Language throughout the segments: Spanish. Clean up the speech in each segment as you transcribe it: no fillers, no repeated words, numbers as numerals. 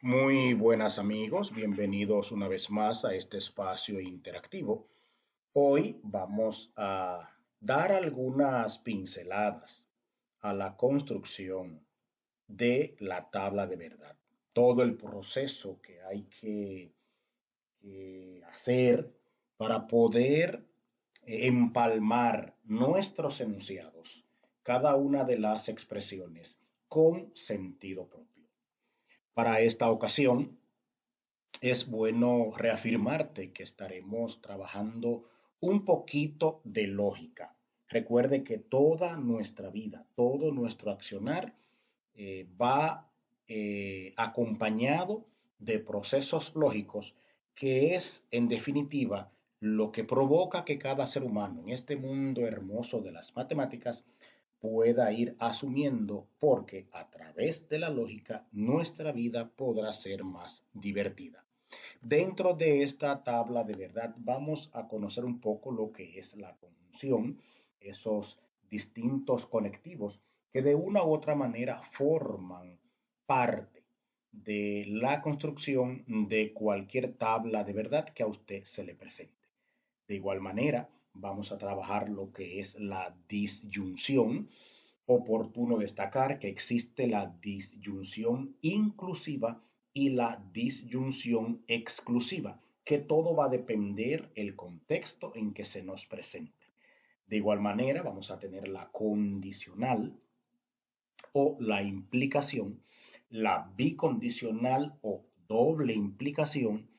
Muy buenas amigos, bienvenidos una vez más a este espacio interactivo. Hoy vamos a dar algunas pinceladas a la construcción de la tabla de verdad. Todo el proceso que hay que hacer para poder empalmar nuestros enunciados, cada una de las expresiones con sentido propio. Para esta ocasión, es bueno reafirmarte que estaremos trabajando un poquito de lógica. Recuerde que toda nuestra vida, todo nuestro accionar va acompañado de procesos lógicos, que es, en definitiva, lo que provoca que cada ser humano en este mundo hermoso de las matemáticas pueda ir asumiendo, porque a través de la lógica nuestra vida podrá ser más divertida. Dentro de esta tabla de verdad vamos a conocer un poco lo que es la conjunción, esos distintos conectivos que de una u otra manera forman parte de la construcción de cualquier tabla de verdad que a usted se le presente. De igual manera, vamos a trabajar lo que es la disyunción. Oportuno destacar que existe la disyunción inclusiva y la disyunción exclusiva, que todo va a depender el contexto en que se nos presente. De igual manera, vamos a tener la condicional o la implicación, la bicondicional o doble implicación.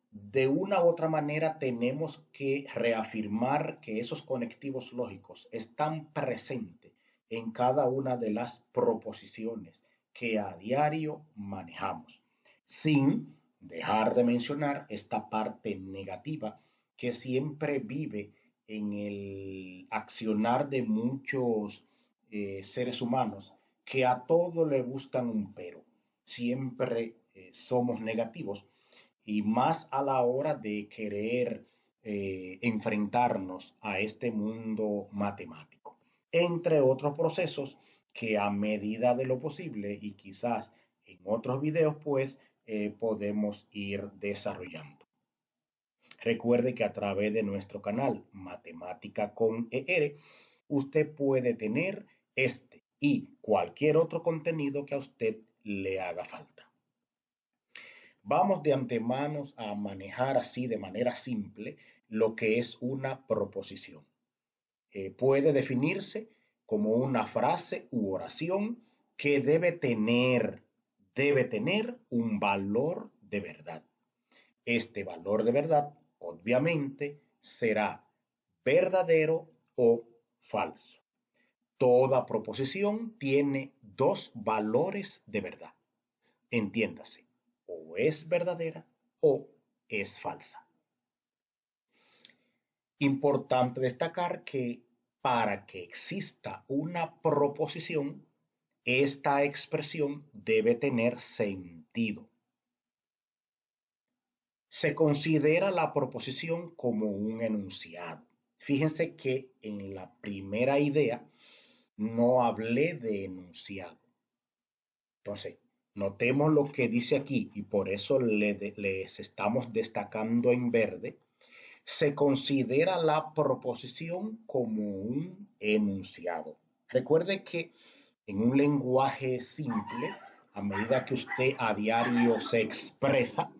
De una u otra manera tenemos que reafirmar que esos conectivos lógicos están presentes en cada una de las proposiciones que a diario manejamos, sin dejar de mencionar esta parte negativa que siempre vive en el accionar de muchos seres humanos, que a todo le buscan un pero. Siempre somos negativos, y más a la hora de querer enfrentarnos a este mundo matemático, entre otros procesos que a medida de lo posible y quizás en otros videos pues podemos ir desarrollando. Recuerde que a través de nuestro canal Matemática con ER, usted puede tener este y cualquier otro contenido que a usted le haga falta. Vamos de antemano a manejar así de manera simple lo que es una proposición. Puede definirse como una frase u oración que debe tener un valor de verdad. Este valor de verdad, obviamente, será verdadero o falso. Toda proposición tiene dos valores de verdad. Entiéndase, o es verdadera o es falsa. Importante destacar que para que exista una proposición, esta expresión debe tener sentido. Se considera la proposición como un enunciado. Fíjense que en la primera idea no hablé de enunciado. Entonces, notemos lo que dice aquí y por eso les estamos destacando en verde. Se considera la proposición como un enunciado. Recuerde que en un lenguaje simple, a medida que usted a diario se expresa,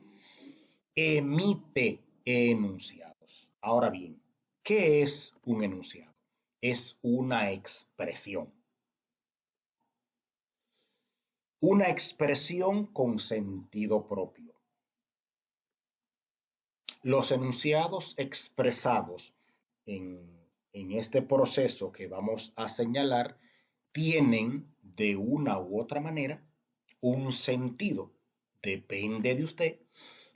emite enunciados. Ahora bien, ¿qué es un enunciado? Es una expresión con sentido propio. Los enunciados expresados en este proceso que vamos a señalar tienen de una u otra manera un sentido. Depende de usted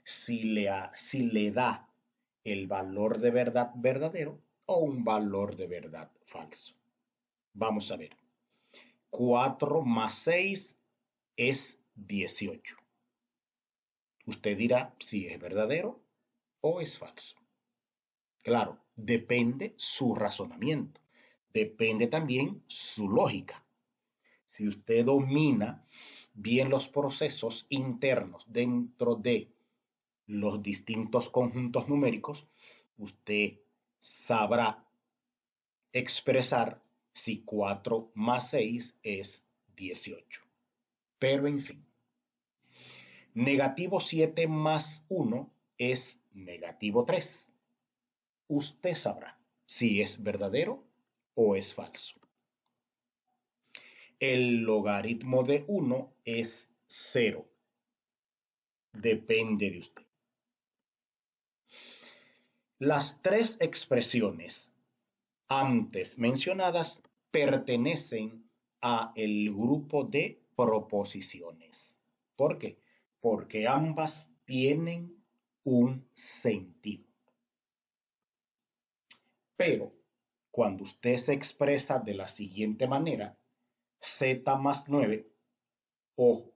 si le da el valor de verdad verdadero o un valor de verdad falso. Vamos a ver. 4 más 6 es 18. Usted dirá si es verdadero o es falso. Claro, depende su razonamiento, depende también su lógica. Si usted domina bien los procesos internos dentro de los distintos conjuntos numéricos, usted sabrá expresar si 4 más 6 es 18. Pero en fin, negativo 7 más 1 es negativo 3. Usted sabrá si es verdadero o es falso. El logaritmo de 1 es 0. Depende de usted. Las tres expresiones antes mencionadas pertenecen a el grupo de proposiciones. ¿Por qué? Porque ambas tienen un sentido. Pero cuando usted se expresa de la siguiente manera, z más 9, ojo,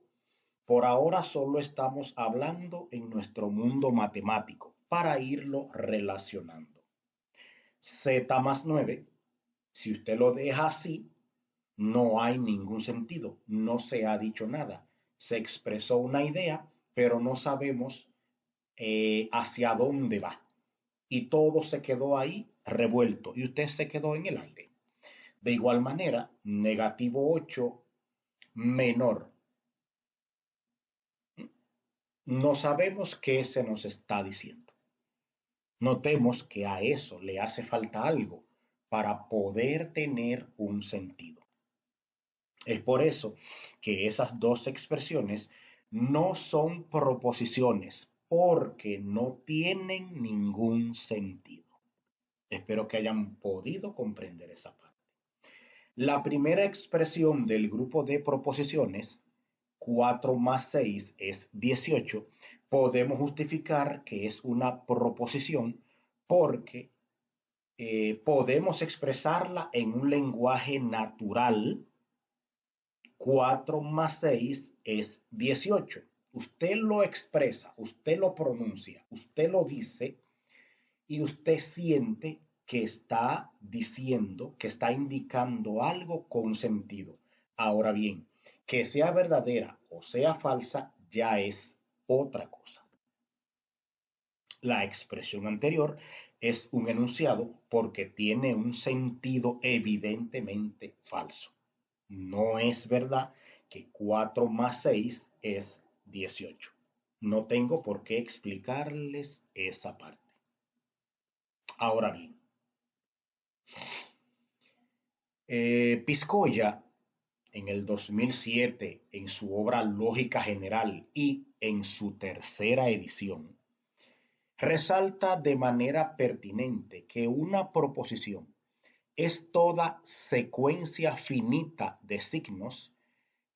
por ahora solo estamos hablando en nuestro mundo matemático para irlo relacionando. Z más 9, si usted lo deja así, no hay ningún sentido, no se ha dicho nada. Se expresó una idea, pero no sabemos hacia dónde va. Y todo se quedó ahí revuelto y usted se quedó en el aire. De igual manera, negativo 8 menor. No sabemos qué se nos está diciendo. Notemos que a eso le hace falta algo para poder tener un sentido. Es por eso que esas dos expresiones no son proposiciones, porque no tienen ningún sentido. Espero que hayan podido comprender esa parte. La primera expresión del grupo de proposiciones, 4 más 6 es 18, podemos justificar que es una proposición porque podemos expresarla en un lenguaje natural. 4 más 6 es 18. Usted lo expresa, usted lo pronuncia, usted lo dice y usted siente que está diciendo, que está indicando algo con sentido. Ahora bien, que sea verdadera o sea falsa ya es otra cosa. La expresión anterior es un enunciado porque tiene un sentido evidentemente falso. No es verdad que 4 más 6 es 18. No tengo por qué explicarles esa parte. Ahora bien, Piscoya en el 2007, en su obra Lógica General y en su tercera edición, resalta de manera pertinente que una proposición es toda secuencia finita de signos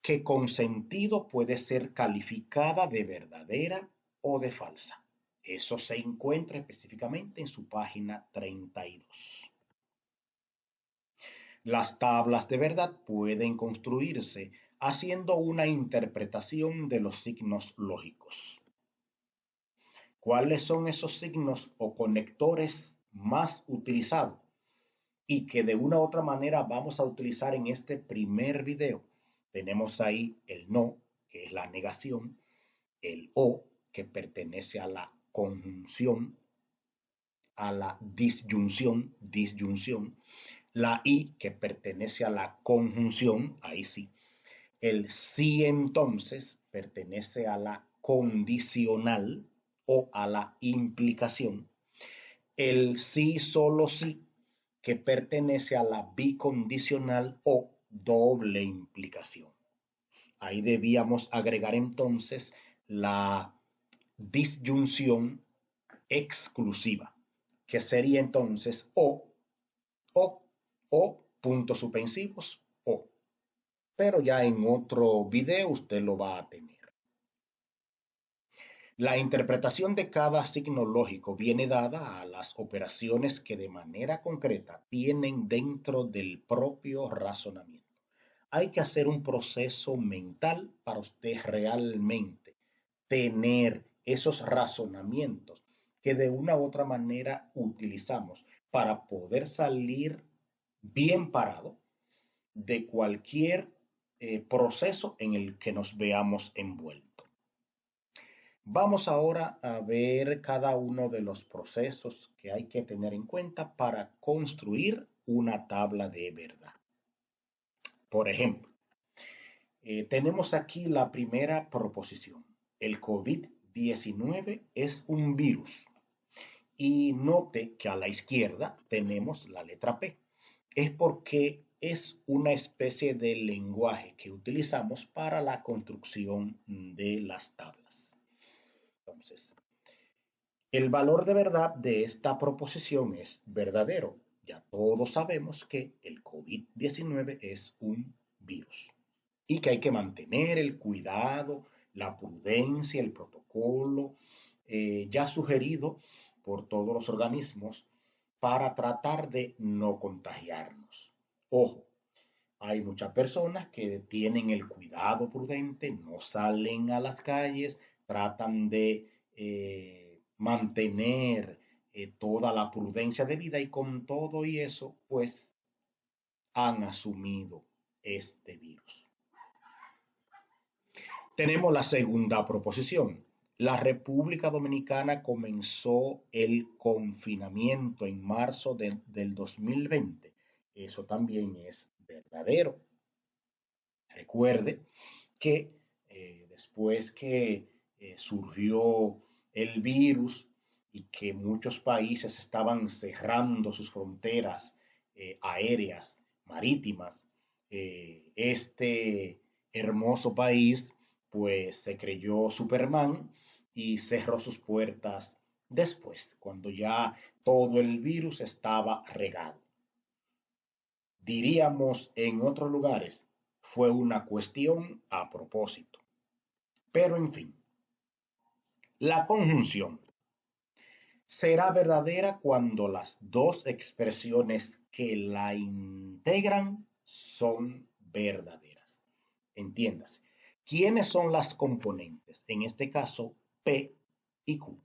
que con sentido puede ser calificada de verdadera o de falsa. Eso se encuentra específicamente en su página 32. Las tablas de verdad pueden construirse haciendo una interpretación de los signos lógicos. ¿Cuáles son esos signos o conectores más utilizados y que de una u otra manera vamos a utilizar en este primer video? Tenemos ahí el no, que es la negación, el o, que pertenece a la conjunción, a la disyunción, la i, que pertenece a la conjunción, ahí sí, el sí entonces pertenece a la condicional o a la implicación, el sí solo sí, que pertenece a la bicondicional o doble implicación. Ahí debíamos agregar entonces la disyunción exclusiva, que sería entonces o, puntos suspensivos, o. Pero ya en otro video usted lo va a tener. La interpretación de cada signo lógico viene dada a las operaciones que de manera concreta tienen dentro del propio razonamiento. Hay que hacer un proceso mental para usted realmente tener esos razonamientos que de una u otra manera utilizamos para poder salir bien parado de cualquier proceso en el que nos veamos envueltos. Vamos ahora a ver cada uno de los procesos que hay que tener en cuenta para construir una tabla de verdad. Por ejemplo, tenemos aquí la primera proposición. El COVID-19 es un virus. Y note que a la izquierda tenemos la letra P. Es porque es una especie de lenguaje que utilizamos para la construcción de las tablas. Entonces, el valor de verdad de esta proposición es verdadero. Ya todos sabemos que el COVID-19 es un virus y que hay que mantener el cuidado, la prudencia, el protocolo ya sugerido por todos los organismos para tratar de no contagiarnos. Ojo, hay muchas personas que tienen el cuidado prudente, no salen a las calles, tratan de mantener toda la prudencia de vida y con todo y eso, pues han asumido este virus. Tenemos la segunda proposición. La República Dominicana comenzó el confinamiento en marzo del 2020. Eso también es verdadero. Recuerde que después que surgió el virus y que muchos países estaban cerrando sus fronteras aéreas, marítimas, este hermoso país pues se creyó Superman y cerró sus puertas después, cuando ya todo el virus estaba regado. Diríamos en otros lugares, fue una cuestión a propósito. Pero en fin, la conjunción será verdadera cuando las dos expresiones que la integran son verdaderas. Entiéndase. ¿Quiénes son las componentes? En este caso, P y Q.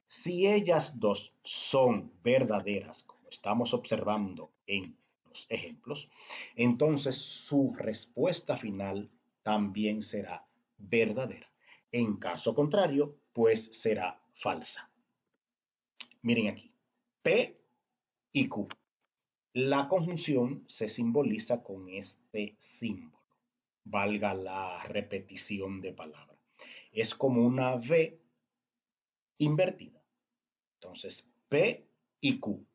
Si ellas dos son verdaderas, como estamos observando en los ejemplos, entonces su respuesta final también será verdadera. En caso contrario, pues será falsa. Miren aquí, P y Q. La conjunción se simboliza con este símbolo, valga la repetición de palabra. Es como una V invertida. Entonces, P y Q.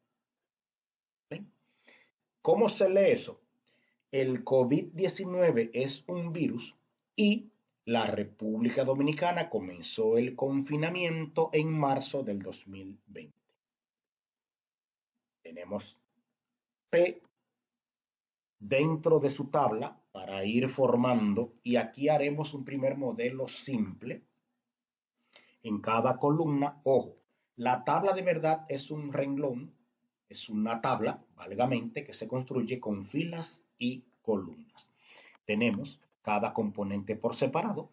¿Ven? ¿Cómo se lee eso? El COVID-19 es un virus y la República Dominicana comenzó el confinamiento en marzo del 2020. Tenemos P dentro de su tabla para ir formando y aquí haremos un primer modelo simple en cada columna. Ojo, la tabla de verdad es un renglón, es una tabla, válgamente, que se construye con filas y columnas. Tenemos cada componente por separado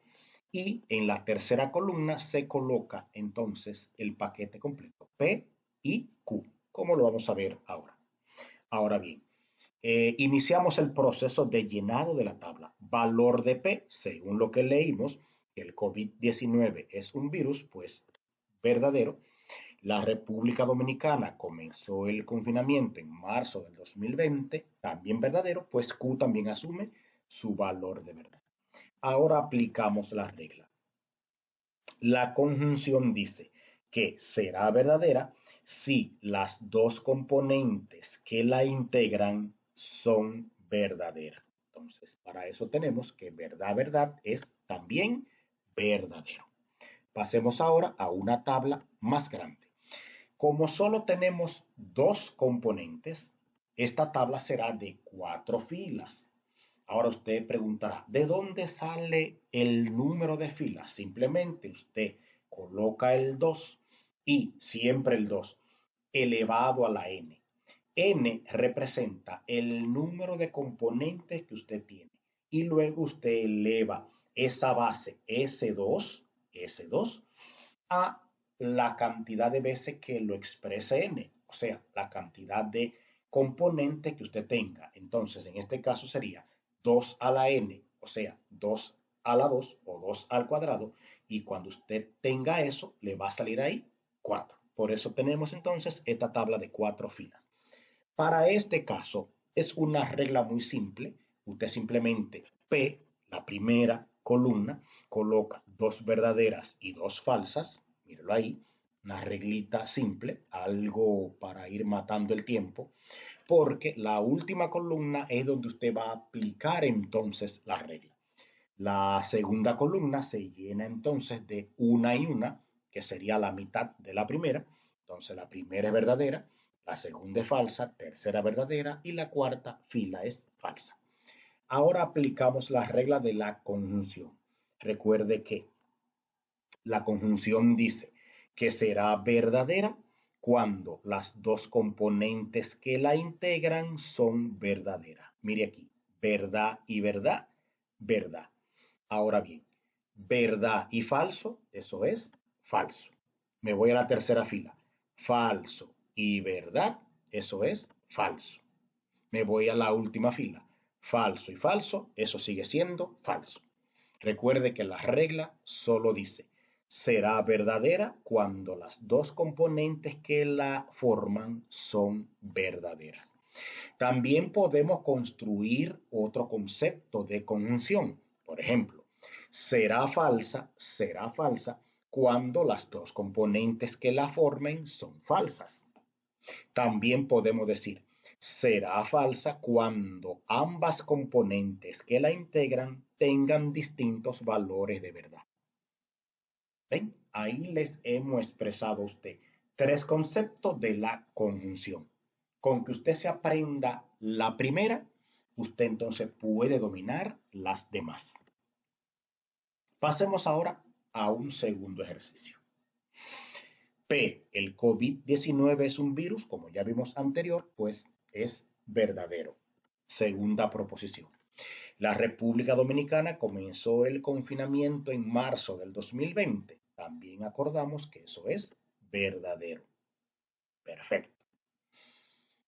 y en la tercera columna se coloca entonces el paquete completo, P y Q, como lo vamos a ver ahora. Ahora bien, iniciamos el proceso de llenado de la tabla. Valor de P, según lo que leímos, el COVID-19 es un virus, pues verdadero. La República Dominicana comenzó el confinamiento en marzo del 2020, también verdadero, pues Q también asume su valor de verdad. Ahora aplicamos la regla. La conjunción dice que será verdadera si las dos componentes que la integran son verdaderas. Entonces, para eso tenemos que verdad, verdad es también verdadero. Pasemos ahora a una tabla más grande. Como solo tenemos dos componentes, esta tabla será de 4 filas. Ahora usted preguntará, ¿de dónde sale el número de filas? Simplemente usted coloca el 2 y siempre el 2 elevado a la n. N representa el número de componentes que usted tiene y luego usted eleva esa base S2 a la cantidad de veces que lo exprese n, o sea, la cantidad de componentes que usted tenga. Entonces, en este caso sería 2 a la n o sea, 2 a la 2 o 2 al cuadrado, y cuando usted tenga eso, le va a salir ahí 4. Por eso tenemos entonces esta tabla de 4 filas. Para este caso, es una regla muy simple. Usted simplemente P, la primera columna, coloca dos verdaderas y dos falsas. Míralo ahí, una reglita simple, algo para ir matando el tiempo, porque la última columna es donde usted va a aplicar entonces la regla. La segunda columna se llena entonces de una y una, que sería la mitad de la primera. Entonces la primera es verdadera, la segunda es falsa, tercera verdadera y la cuarta fila es falsa. Ahora aplicamos la regla de la conjunción. Recuerde que la conjunción dice que será verdadera cuando las dos componentes que la integran son verdaderas. Mire aquí, verdad y verdad, verdad. Ahora bien, verdad y falso, eso es falso. Me voy a la tercera fila. Falso y verdad, eso es falso. Me voy a la última fila. Falso y falso, eso sigue siendo falso. Recuerde que la regla solo dice, será verdadera cuando las dos componentes que la forman son verdaderas. También podemos construir otro concepto de conjunción. Por ejemplo, será falsa cuando las dos componentes que la formen son falsas. También podemos decir, será falsa cuando ambas componentes que la integran tengan distintos valores de verdad. ¿Ven? Ahí les hemos expresado a usted tres conceptos de la conjunción. Con que usted se aprenda la primera, usted entonces puede dominar las demás. Pasemos ahora a un segundo ejercicio. P, el COVID-19 es un virus, como ya vimos anterior, pues es verdadero. Segunda proposición. La República Dominicana comenzó el confinamiento en marzo del 2020. También acordamos que eso es verdadero. Perfecto.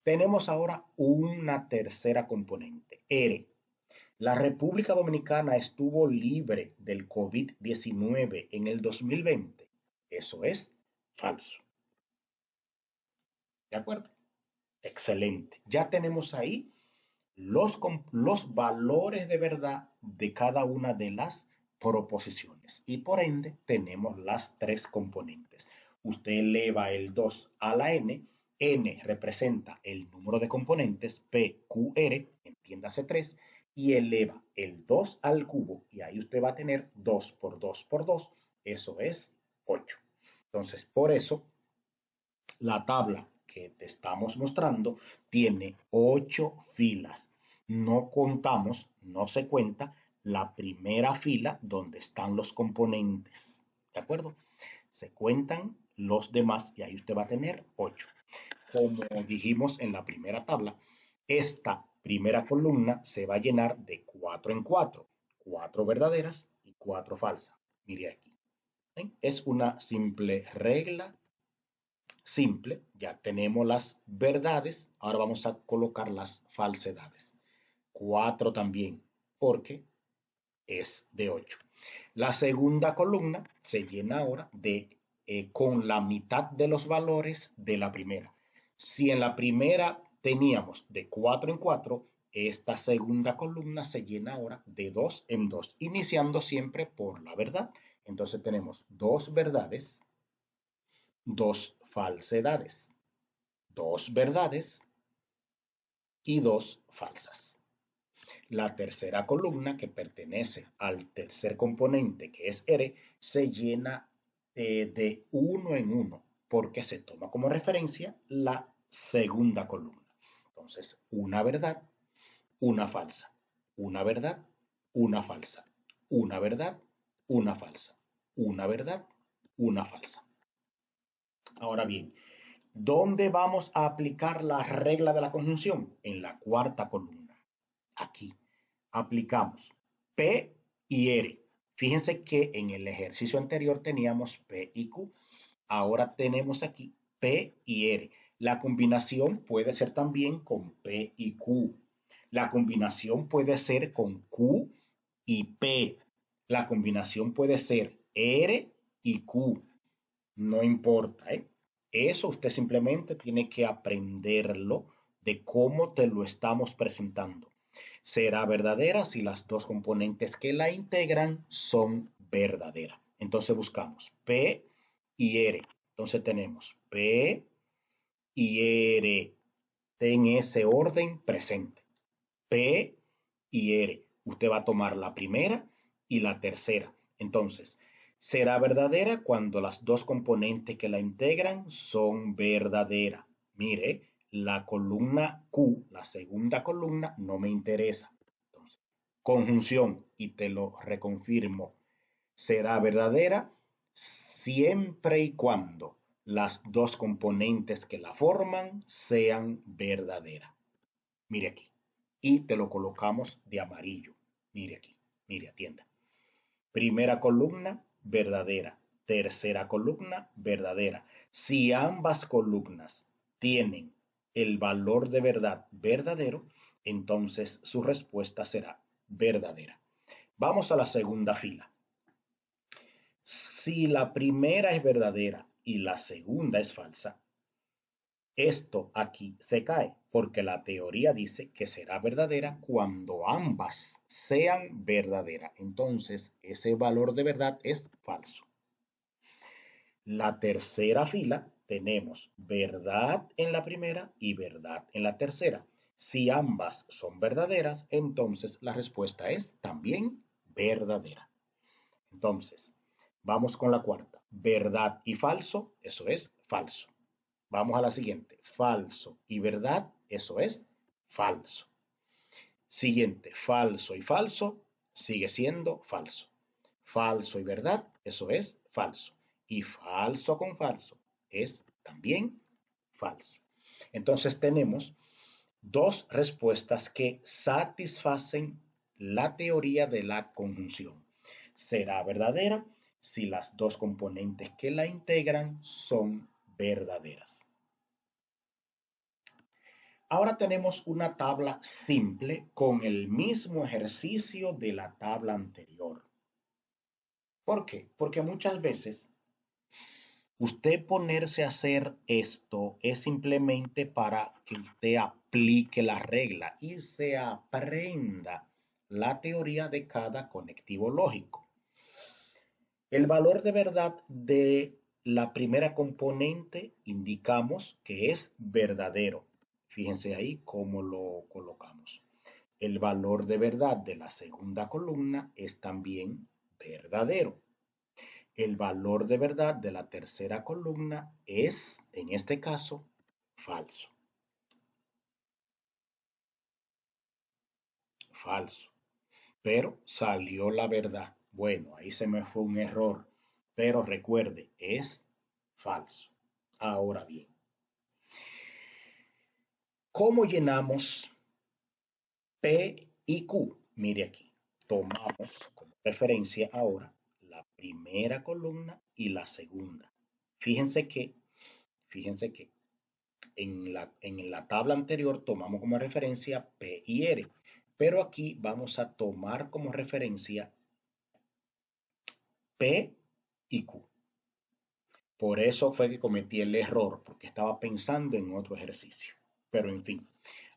Tenemos ahora una tercera componente, R. La República Dominicana estuvo libre del COVID-19 en el 2020. Eso es falso. ¿De acuerdo? Excelente. Ya tenemos ahí los valores de verdad de cada una de las proposiciones y por ende tenemos las tres componentes. Usted eleva el 2 a la n representa el número de componentes, p, q, r, entiéndase 3, y eleva el 2 al cubo y ahí usted va a tener 2 por 2 por 2, eso es 8. Entonces, por eso la tabla que te estamos mostrando tiene 8 filas. No contamos, no se cuenta la primera fila donde están los componentes. ¿De acuerdo? Se cuentan los demás y ahí usted va a tener 8. Como dijimos en la primera tabla, esta primera columna se va a llenar de 4 en 4. 4 verdaderas y 4 falsas. Mire aquí. Es una simple regla simple, ya tenemos las verdades, ahora vamos a colocar las falsedades. 4 también, porque es de 8. La segunda columna se llena ahora con la mitad de los valores de la primera. Si en la primera teníamos de 4 en 4, esta segunda columna se llena ahora de 2 en 2, iniciando siempre por la verdad. Entonces tenemos dos verdades, dos falsedades, dos verdades y dos falsas. La tercera columna, que pertenece al tercer componente, que es R, se llena de uno en uno, porque se toma como referencia la segunda columna. Entonces, una verdad, una falsa, una verdad, una falsa, una verdad, una falsa, una verdad, una falsa. Ahora bien, ¿dónde vamos a aplicar la regla de la conjunción? En la cuarta columna. Aquí aplicamos P y R. Fíjense que en el ejercicio anterior teníamos P y Q. Ahora tenemos aquí P y R. La combinación puede ser también con P y Q. La combinación puede ser con Q y P. La combinación puede ser R y Q. No importa, ¿eh? Eso usted simplemente tiene que aprenderlo de cómo te lo estamos presentando. Será verdadera si las dos componentes que la integran son verdaderas. Entonces buscamos P y R. Entonces tenemos P y R en ese orden presente. P y R. Usted va a tomar la primera y la tercera. Entonces, será verdadera cuando las dos componentes que la integran son verdaderas. Mire, la columna Q, la segunda columna, no me interesa. Entonces, conjunción, y te lo reconfirmo, será verdadera siempre y cuando las dos componentes que la forman sean verdaderas. Mire aquí. Y te lo colocamos de amarillo. Mire aquí. Mire, atienda. Primera columna, verdadera. Tercera columna, verdadera. Si ambas columnas tienen el valor de verdad verdadero, entonces su respuesta será verdadera. Vamos a la segunda fila. Si la primera es verdadera y la segunda es falsa, esto aquí se cae, porque la teoría dice que será verdadera cuando ambas sean verdaderas. Entonces, ese valor de verdad es falso. La tercera fila tenemos verdad en la primera y verdad en la tercera. Si ambas son verdaderas, entonces la respuesta es también verdadera. Entonces, vamos con la cuarta. Verdad y falso, eso es falso. Vamos a la siguiente. Falso y verdad, eso es falso. Siguiente, falso y falso, sigue siendo falso. Falso y verdad, eso es falso. Y falso con falso es también falso. Entonces tenemos dos respuestas que satisfacen la teoría de la conjunción. Será verdadera si las dos componentes que la integran son verdaderas. Ahora tenemos una tabla simple con el mismo ejercicio de la tabla anterior. ¿Por qué? Porque muchas veces usted ponerse a hacer esto es simplemente para que usted aplique la regla y se aprenda la teoría de cada conectivo lógico. El valor de verdad de la primera componente indicamos que es verdadero. Fíjense ahí cómo lo colocamos. El valor de verdad de la segunda columna es también verdadero. El valor de verdad de la tercera columna es, en este caso, falso. Falso. Pero salió la verdad. Bueno, ahí se me fue un error. Pero recuerde, es falso. Ahora bien, ¿cómo llenamos P y Q? Mire aquí. Tomamos como referencia ahora la primera columna y la segunda. Fíjense que, fíjense que en la tabla anterior tomamos como referencia P y R, pero aquí vamos a tomar como referencia P y Q. Por eso fue que cometí el error, porque estaba pensando en otro ejercicio. Pero en fin,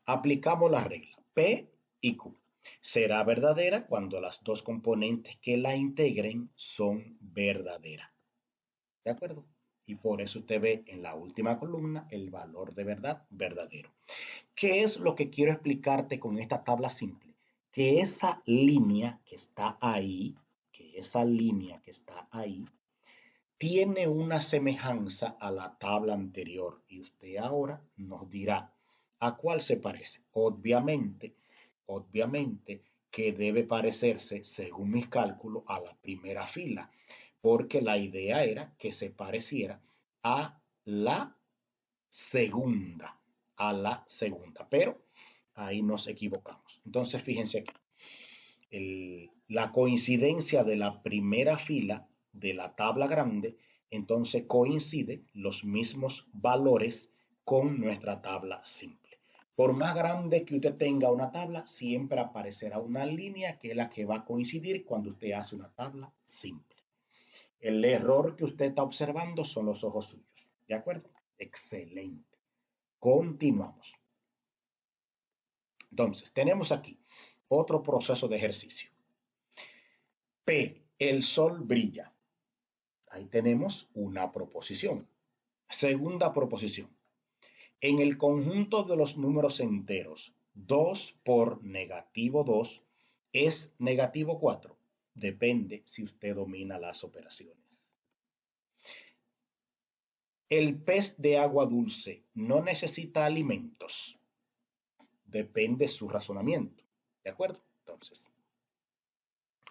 aplicamos la regla P y Q. Será verdadera cuando las dos componentes que la integren son verdaderas. ¿De acuerdo? Y por eso usted ve en la última columna el valor de verdad verdadero. ¿Qué es lo que quiero explicarte con esta tabla simple? Que esa línea que está ahí, tiene una semejanza a la tabla anterior y usted ahora nos dirá a cuál se parece. Obviamente que debe parecerse, según mis cálculos, a la primera fila, porque la idea era que se pareciera a la segunda, pero ahí nos equivocamos. Entonces, fíjense aquí, la coincidencia de la primera fila de la tabla grande, entonces coincide los mismos valores con nuestra tabla simple. Por más grande que usted tenga una tabla, siempre aparecerá una línea que es la que va a coincidir cuando usted hace una tabla simple. El error que usted está observando son los ojos suyos. ¿De acuerdo? Excelente. Continuamos. Entonces, tenemos aquí otro proceso de ejercicio. P, el sol brilla. Ahí tenemos una proposición. Segunda proposición. En el conjunto de los números enteros, 2 por negativo 2 es negativo 4. Depende si usted domina las operaciones. El pez de agua dulce no necesita alimentos. Depende su razonamiento. ¿De acuerdo? Entonces,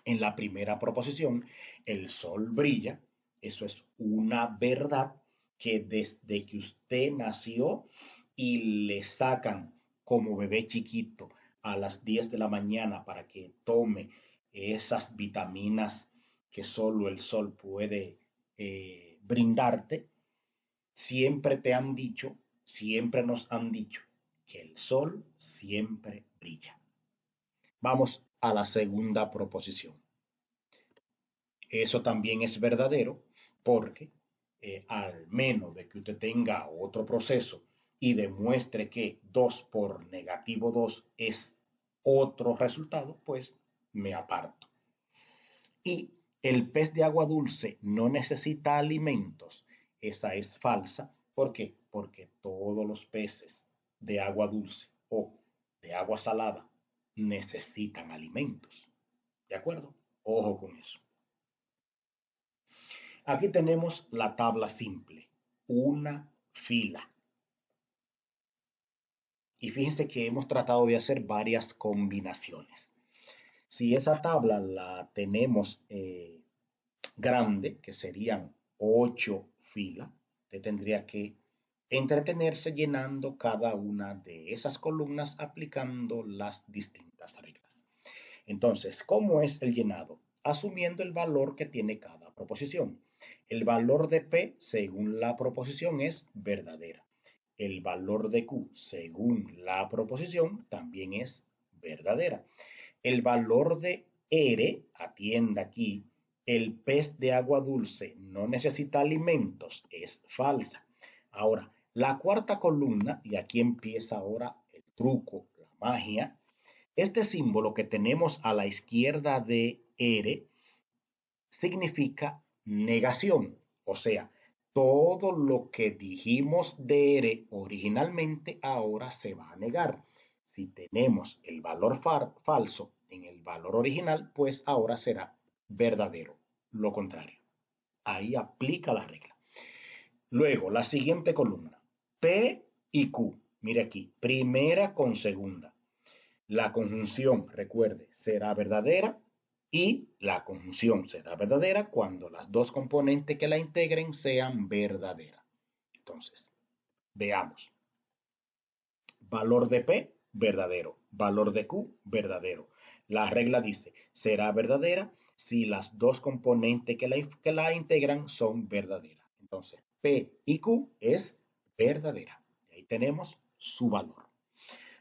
en la primera proposición, el sol brilla. Eso es una verdad que desde que usted nació y le sacan como bebé chiquito a las 10 de la mañana para que tome esas vitaminas que solo el sol puede brindarte, siempre te han dicho, siempre nos han dicho que el sol siempre brilla. Vamos a la segunda proposición. Eso también es verdadero porque al menos de que usted tenga otro proceso y demuestre que 2 por negativo 2 es otro resultado, pues me aparto. Y el pez de agua dulce no necesita alimentos. Esa es falsa. ¿Por qué? Porque todos los peces de agua dulce o de agua salada necesitan alimentos. ¿De acuerdo? Ojo con eso. Aquí tenemos la tabla simple, una fila. Y fíjense que hemos tratado de hacer varias combinaciones. Si esa tabla la tenemos grande, que serían 8 filas, usted tendría que entretenerse llenando cada una de esas columnas aplicando las distintas reglas. Entonces, ¿cómo es el llenado? Asumiendo el valor que tiene cada proposición. El valor de P, según la proposición, es verdadera. El valor de Q, según la proposición, también es verdadera. El valor de R, atienda aquí, el pez de agua dulce no necesita alimentos, es falsa. Ahora, la cuarta columna, y aquí empieza ahora el truco, la magia. Este símbolo que tenemos a la izquierda de R significa negación, o sea, todo lo que dijimos de R originalmente ahora se va a negar. Si tenemos el valor falso en el valor original, pues ahora será verdadero, lo contrario. Ahí aplica la regla. Luego, la siguiente columna, P y Q. Mire aquí, primera con segunda. La conjunción, recuerde, será verdadera y la conjunción será verdadera cuando las dos componentes que la integren sean verdaderas. Entonces, veamos. Valor de P, verdadero. Valor de Q, verdadero. La regla dice, será verdadera si las dos componentes que la integran son verdaderas. Entonces, P y Q es verdadera. Ahí tenemos su valor.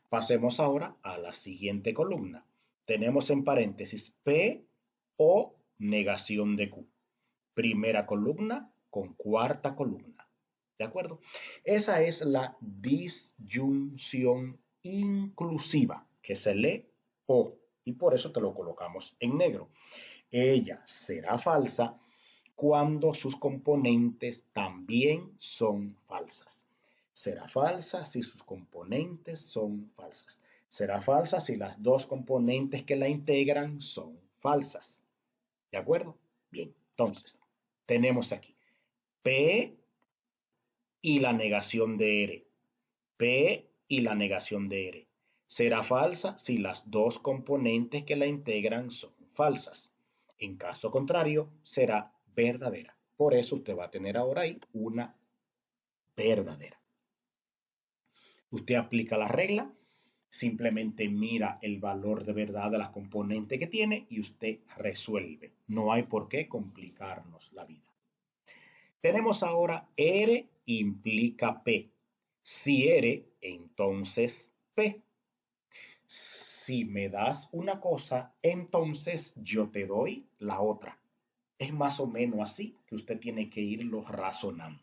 Pasemos ahora a la siguiente columna. Tenemos en paréntesis P o negación de Q. Primera columna con cuarta columna. ¿De acuerdo? Esa es la disyunción inclusiva que se lee O y por eso te lo colocamos en negro. Ella será falsa cuando sus componentes también son falsas. Será falsa si sus componentes son falsas. Será falsa si las dos componentes que la integran son falsas. ¿De acuerdo? Bien, entonces, tenemos aquí P y la negación de R. P y la negación de R. Será falsa si las dos componentes que la integran son falsas. En caso contrario, será verdadera. Por eso usted va a tener ahora ahí una verdadera. Usted aplica la regla, simplemente mira el valor de verdad de las componentes que tiene y usted resuelve. No hay por qué complicarnos la vida. Tenemos ahora R implica P. Si R, entonces P. Si me das una cosa, entonces yo te doy la otra. Es más o menos así que usted tiene que irlo razonando.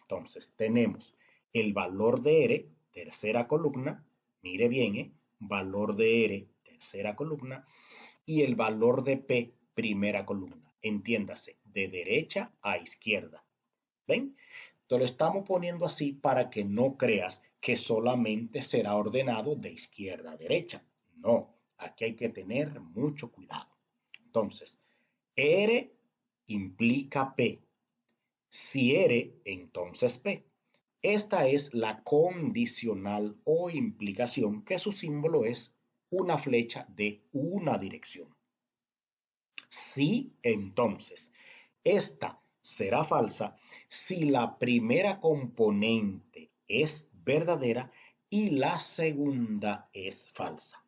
Entonces, tenemos el valor de R, tercera columna, mire bien, valor de R, tercera columna, y el valor de P, primera columna. Entiéndase, de derecha a izquierda. ¿Ven? Te lo estamos poniendo así para que no creas que solamente será ordenado de izquierda a derecha. No, aquí hay que tener mucho cuidado. Entonces, R implica P. Si R, entonces P. Esta es la condicional o implicación que su símbolo es una flecha de una dirección. Si, entonces, esta será falsa si la primera componente es verdadera y la segunda es falsa.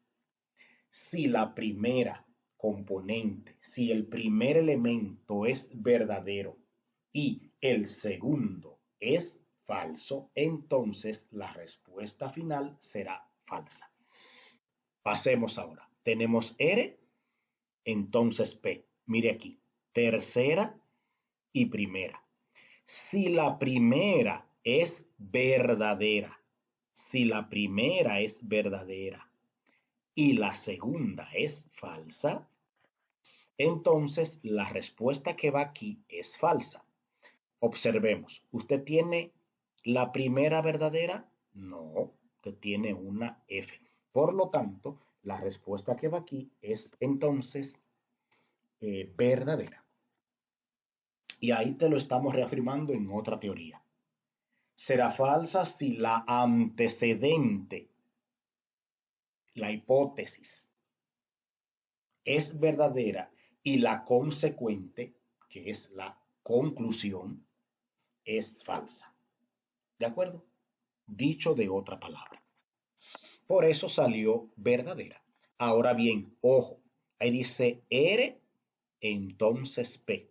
Si la primera componente, si el primer elemento es verdadero y el segundo es falso, entonces la respuesta final será falsa. Pasemos ahora. Tenemos R, entonces P. Mire aquí, tercera y primera. Si la primera es verdadera, si la primera es verdadera y la segunda es falsa, entonces la respuesta que va aquí es falsa. Observemos, ¿usted tiene la primera verdadera? No, usted tiene una F. Por lo tanto, la respuesta que va aquí es entonces verdadera. Y ahí te lo estamos reafirmando en otra teoría. Será falsa si la antecedente, la hipótesis, es verdadera y la consecuente, que es la conclusión, es falsa. ¿De acuerdo? Dicho de otra palabra. Por eso salió verdadera. Ahora bien, ojo, ahí dice R, entonces P.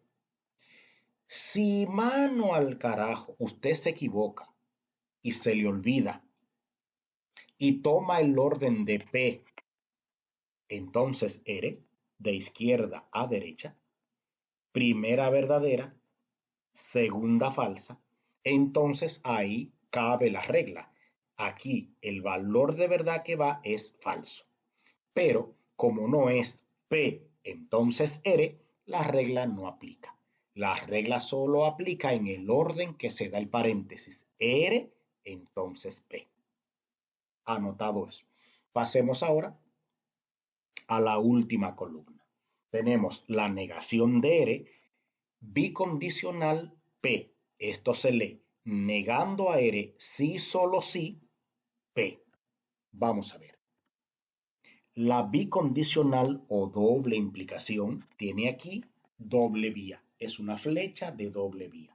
Si mano al carajo usted se equivoca y se le olvida y toma el orden de P, entonces R, de izquierda a derecha, primera verdadera, segunda falsa, entonces ahí cabe la regla. Aquí el valor de verdad que va es falso. Pero como no es P, entonces R, la regla no aplica. La regla solo aplica en el orden que se da el paréntesis. R, entonces P. Anotado eso. Pasemos ahora a la última columna. Tenemos la negación de R, bicondicional P. Esto se lee negando a R, sí, solo sí, P. Vamos a ver. La bicondicional o doble implicación tiene aquí doble vía. Es una flecha de doble vía.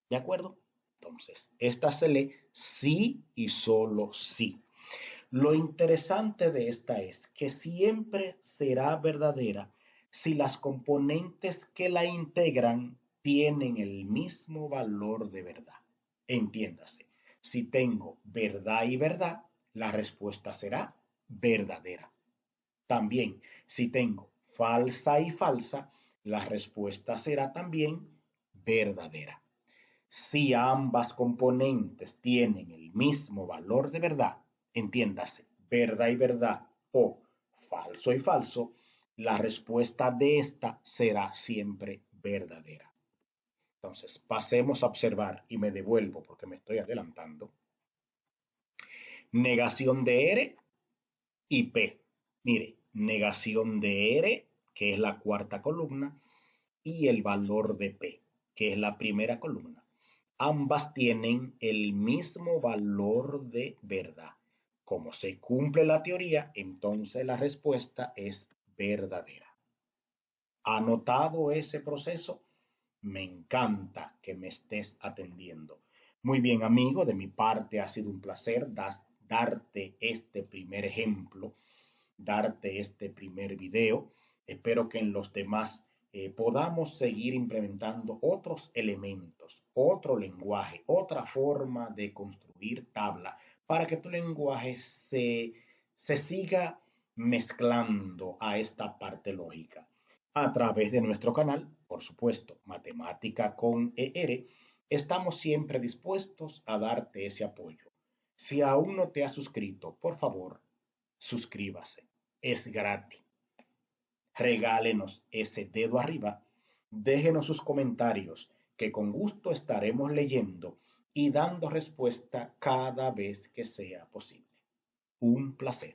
¿De acuerdo? Entonces, esta se lee sí y solo sí. Lo interesante de esta es que siempre será verdadera si las componentes que la integran tienen el mismo valor de verdad. Entiéndase, si tengo verdad y verdad, la respuesta será verdadera. También, si tengo falsa y falsa, la respuesta será también verdadera. Si ambas componentes tienen el mismo valor de verdad, entiéndase, verdad y verdad o falso y falso, la respuesta de esta será siempre verdadera. Entonces, pasemos a observar y me devuelvo porque me estoy adelantando. Negación de R y P. Mire, negación de R, que es la cuarta columna, y el valor de P, que es la primera columna. Ambas tienen el mismo valor de verdad. Como se cumple la teoría, entonces la respuesta es verdadera. ¿Anotado ese proceso? Me encanta que me estés atendiendo. Muy bien, amigo, de mi parte ha sido un placer darte este primer ejemplo, darte este primer video. Espero que en los demás podamos seguir implementando otros elementos, otro lenguaje, otra forma de construir tabla para que tu lenguaje se siga mezclando a esta parte lógica. A través de nuestro canal, por supuesto, Matemática con ER, estamos siempre dispuestos a darte ese apoyo. Si aún no te has suscrito, por favor, suscríbase. Es gratis. Regálenos ese dedo arriba, déjenos sus comentarios, que con gusto estaremos leyendo y dando respuesta cada vez que sea posible. Un placer.